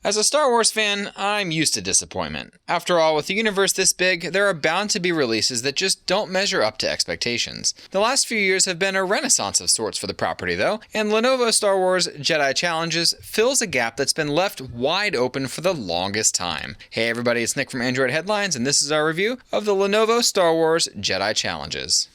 As a Star Wars fan, I'm used to disappointment. After all, with a universe this big, there are bound to be releases that just don't measure up to expectations. The last few years have been a renaissance of sorts for the property though, and Lenovo Star Wars Jedi Challenges fills a gap that's been left wide open for the longest time. Hey everybody, it's Nick from Android Headlines, and this is our review of the Lenovo Star Wars Jedi Challenges.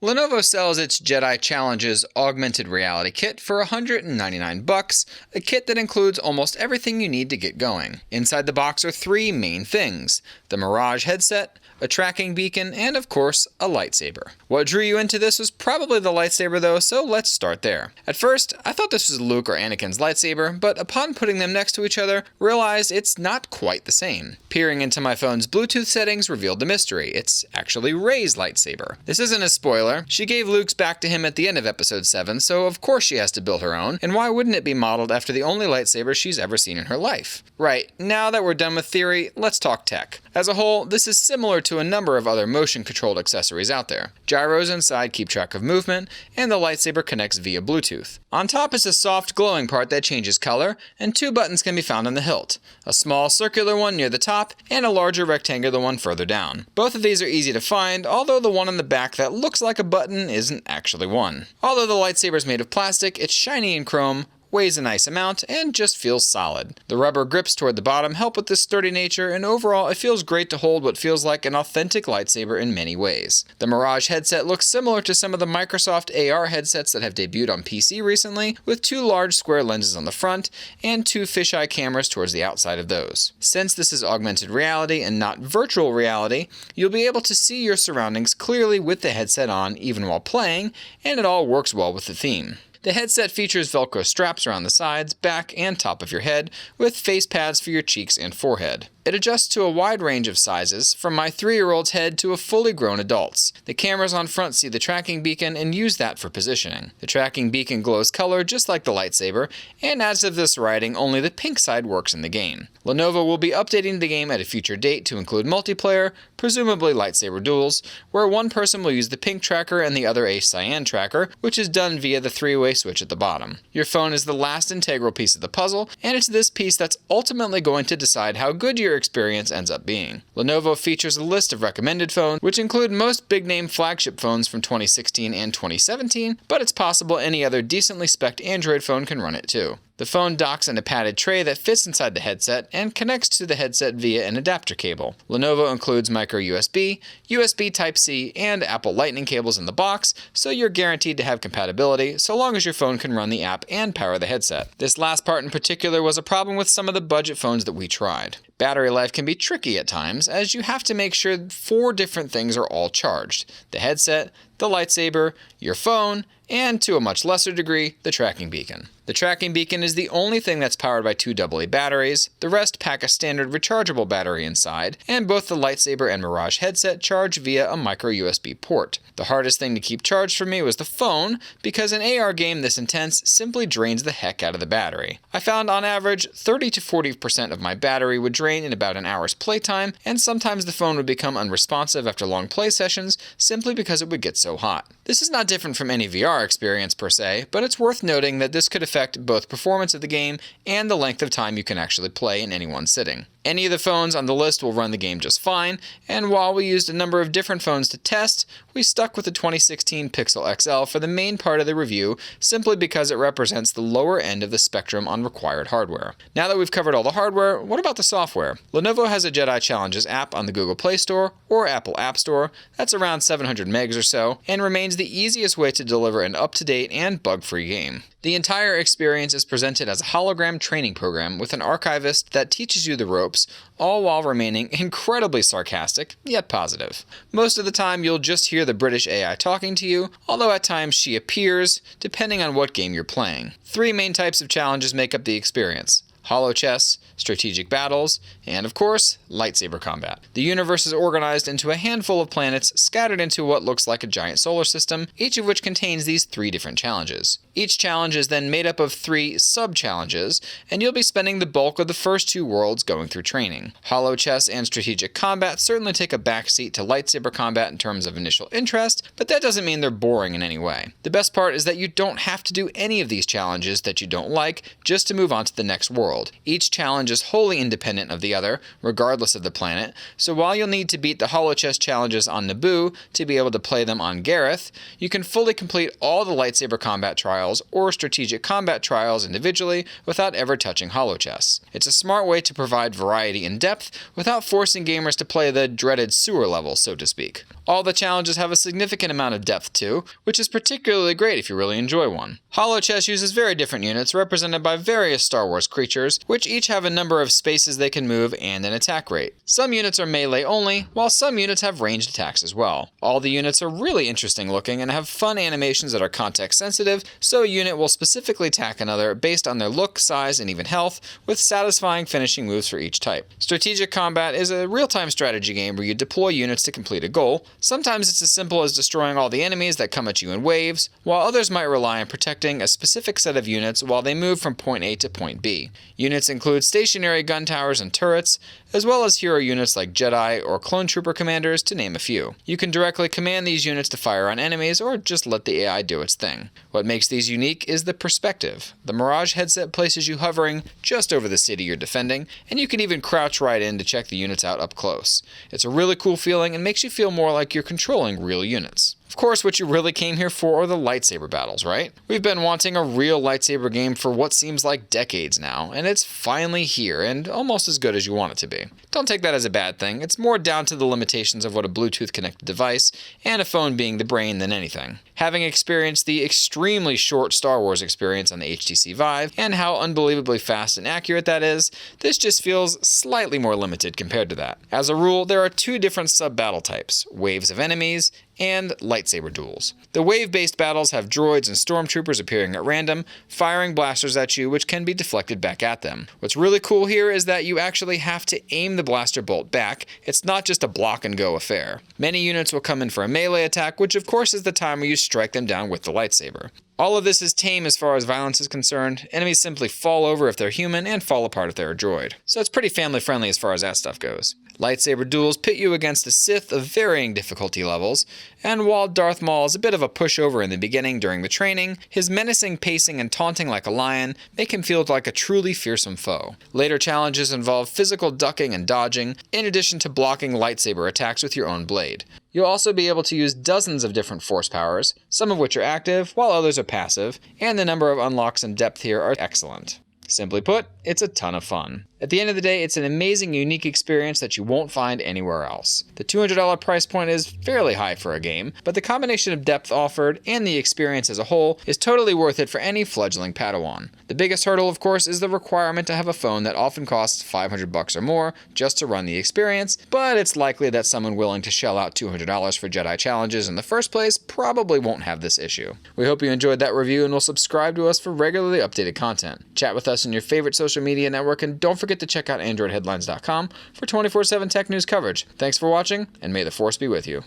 Lenovo sells its Jedi Challenges Augmented Reality Kit for $199, a kit that includes almost everything you need to get going. Inside the box are three main things: the Mirage headset, a tracking beacon, and of course, a lightsaber. What drew you into this was probably the lightsaber though, so let's start there. At first, I thought this was Luke or Anakin's lightsaber, but upon putting them next to each other, realized it's not quite the same. Peering into my phone's Bluetooth settings revealed the mystery. It's actually Rey's lightsaber. This isn't a spoiler. She gave Luke's back to him at the end of episode 7, so of course she has to build her own, and why wouldn't it be modeled after the only lightsaber she's ever seen in her life? Right, now that we're done with theory, let's talk tech. As a whole, this is similar to a number of other motion-controlled accessories out there. Gyros inside keep track of movement, and the lightsaber connects via Bluetooth. On top is a soft glowing part that changes color, and two buttons can be found on the hilt. A small circular one near the top, and a larger rectangular one further down. Both of these are easy to find, although the one on the back that looks like a button isn't actually one. Although the lightsaber is made of plastic, it's shiny in chrome, weighs a nice amount, and just feels solid. The rubber grips toward the bottom help with this sturdy nature, and overall it feels great to hold what feels like an authentic lightsaber in many ways. The Mirage headset looks similar to some of the Microsoft AR headsets that have debuted on PC recently, with two large square lenses on the front, and two fisheye cameras towards the outside of those. Since this is augmented reality and not virtual reality, you'll be able to see your surroundings clearly with the headset on even while playing, and it all works well with the theme. The headset features Velcro straps around the sides, back, and top of your head, with face pads for your cheeks and forehead. It adjusts to a wide range of sizes, from my 3-year-old's head to a fully grown adult's. The cameras on front see the tracking beacon and use that for positioning. The tracking beacon glows color just like the lightsaber, and as of this writing, only the pink side works in the game. Lenovo will be updating the game at a future date to include multiplayer, presumably lightsaber duels, where one person will use the pink tracker and the other a cyan tracker, which is done via the 3-way switch at the bottom. Your phone is the last integral piece of the puzzle, and it's this piece that's ultimately going to decide how good your experience ends up being. Lenovo features a list of recommended phones, which include most big-name flagship phones from 2016 and 2017, but it's possible any other decently spec'd Android phone can run it too. The phone docks in a padded tray that fits inside the headset and connects to the headset via an adapter cable. Lenovo includes micro USB, USB Type-C, and Apple Lightning cables in the box, so you're guaranteed to have compatibility so long as your phone can run the app and power the headset. This last part in particular was a problem with some of the budget phones that we tried. Battery life can be tricky at times, as you have to make sure 4 different things are all charged: the headset, the lightsaber, your phone, and to a much lesser degree, the tracking beacon. The tracking beacon is the only thing that's powered by 2 AA batteries, the rest pack a standard rechargeable battery inside, and both the lightsaber and Mirage headset charge via a micro USB port. The hardest thing to keep charged for me was the phone, because an AR game this intense simply drains the heck out of the battery. I found on average 30 to 40% of my battery would drain in about an hour's playtime, and sometimes the phone would become unresponsive after long play sessions simply because it would get so hot. This is not different from any VR experience per se, but it's worth noting that this could affect both performance of the game and the length of time you can actually play in any one sitting. Any of the phones on the list will run the game just fine, and while we used a number of different phones to test, we stuck with the 2016 Pixel XL for the main part of the review, simply because it represents the lower end of the spectrum on required hardware. Now that we've covered all the hardware, what about the software? Lenovo has a Jedi Challenges app on the Google Play Store or Apple App Store that's around 700 megs or so, and remains the easiest way to deliver an up-to-date and bug-free game. The entire experience is presented as a hologram training program with an archivist that teaches you the ropes, all while remaining incredibly sarcastic, yet positive. Most of the time you'll just hear the British AI talking to you, although at times she appears, depending on what game you're playing. 3 main types of challenges make up the experience: holochess, strategic battles, and of course, lightsaber combat. The universe is organized into a handful of planets scattered into what looks like a giant solar system, each of which contains these 3 different challenges. Each challenge is then made up of 3 sub-challenges, and you'll be spending the bulk of the first 2 worlds going through training. Holochess and strategic combat certainly take a backseat to lightsaber combat in terms of initial interest, but that doesn't mean they're boring in any way. The best part is that you don't have to do any of these challenges that you don't like just to move on to the next world. Each challenge is wholly independent of the other, regardless of the planet, so while you'll need to beat the holochess challenges on Naboo to be able to play them on Gareth, you can fully complete all the lightsaber combat trials or strategic combat trials individually without ever touching holochess. It's a smart way to provide variety and depth without forcing gamers to play the dreaded sewer level, so to speak. All the challenges have a significant amount of depth too, which is particularly great if you really enjoy one. Holochess uses very different units represented by various Star Wars creatures, which each have a number of spaces they can move and an attack rate. Some units are melee only, while some units have ranged attacks as well. All the units are really interesting looking and have fun animations that are context sensitive, so a unit will specifically attack another based on their look, size, and even health, with satisfying finishing moves for each type. Strategic combat is a real-time strategy game where you deploy units to complete a goal. Sometimes it's as simple as destroying all the enemies that come at you in waves, while others might rely on protecting a specific set of units while they move from point A to point B. Units include stationary gun towers and turrets, as well as hero units like Jedi or clone trooper commanders, to name a few. You can directly command these units to fire on enemies or just let the AI do its thing. What makes these unique is the perspective. The Mirage headset places you hovering just over the city you're defending, and you can even crouch right in to check the units out up close. It's a really cool feeling and makes you feel more like you're controlling real units. Of course, what you really came here for are the lightsaber battles, right? We've been wanting a real lightsaber game for what seems like decades now, and it's finally here, and almost as good as you want it to be. Don't take that as a bad thing. It's more down to the limitations of what a Bluetooth connected device and a phone being the brain than anything. Having experienced the extremely short Star Wars experience on the HTC Vive, and how unbelievably fast and accurate that is, this just feels slightly more limited compared to that. As a rule, there are 2 different sub-battle types, waves of enemies and lightsaber duels. The wave-based battles have droids and stormtroopers appearing at random, firing blasters at you which can be deflected back at them. What's really cool here is that you actually have to aim the blaster bolt back. It's not just a block and go affair. Many units will come in for a melee attack, which of course is the time where you strike them down with the lightsaber. All of this is tame as far as violence is concerned. Enemies simply fall over if they're human and fall apart if they're a droid. So it's pretty family friendly as far as that stuff goes. Lightsaber duels pit you against a Sith of varying difficulty levels, and while Darth Maul is a bit of a pushover in the beginning during the training, his menacing pacing and taunting like a lion make him feel like a truly fearsome foe. Later challenges involve physical ducking and dodging, in addition to blocking lightsaber attacks with your own blade. You'll also be able to use dozens of different force powers, some of which are active, while others are passive, and the number of unlocks and depth here are excellent. Simply put, it's a ton of fun. At the end of the day, it's an amazing, unique experience that you won't find anywhere else. The $200 price point is fairly high for a game, but the combination of depth offered and the experience as a whole is totally worth it for any fledgling Padawan. The biggest hurdle, of course, is the requirement to have a phone that often costs $500 or more just to run the experience, but it's likely that someone willing to shell out $200 for Jedi challenges in the first place probably won't have this issue. We hope you enjoyed that review and will subscribe to us for regularly updated content. Chat with us in your favorite social media network, and don't forget to check out AndroidHeadlines.com for 24/7 tech news coverage. Thanks for watching, and may the Force be with you.